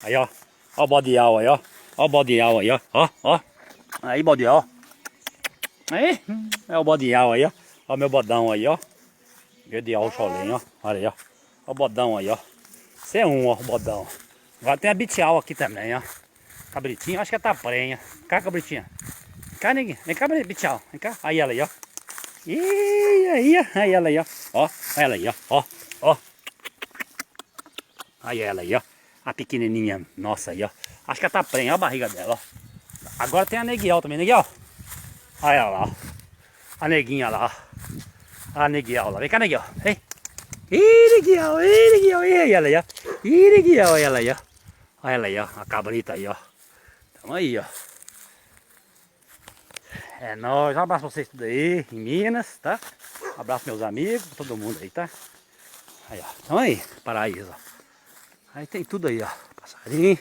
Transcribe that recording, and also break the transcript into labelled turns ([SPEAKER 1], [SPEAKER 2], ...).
[SPEAKER 1] Aí, ó. Ó o bodial aí, ó. Ó o bodial aí, ó. Ó, ó. Aí, bodial. Aí, é o bodial aí, ó. Ó o meu bodão aí, ó. Bodial o cholinho, ó. Olha aí, ó. Ó o bodão aí, ó. Esse é um, ó, o bodão. Agora tem a bitial aqui também, ó. Cabritinho, acho que é taprenha. Vem cá, cabritinha. Vem cá, neguinho. Vem cá, bitial. Vem cá. Aí ela aí, ó. Ih, aí, ó. Aí ela aí, ó. Ó, ela aí, ó. Ó, ó. Aí ela aí, ó. A pequenininha nossa aí, ó. Acho que é taprenha, ó a barriga dela, ó. Agora tem a neguial também, neguial. Olha ela lá, ó. A neguinha lá, ó. A neguial lá. Vem cá, neguial. Vem. Ih, neguial, ih, ela aí, ó. Ih, neguial, olha ela aí, ó. Olha ela aí, ó. A cabrita aí, ó. Tamo aí, ó. É nóis. Um abraço pra vocês tudo aí, em Minas, tá? Um abraço meus amigos, pra todo mundo aí, tá? Aí, ó. Tamo aí, paraíso, ó. Aí tem tudo aí, ó. Passarinho.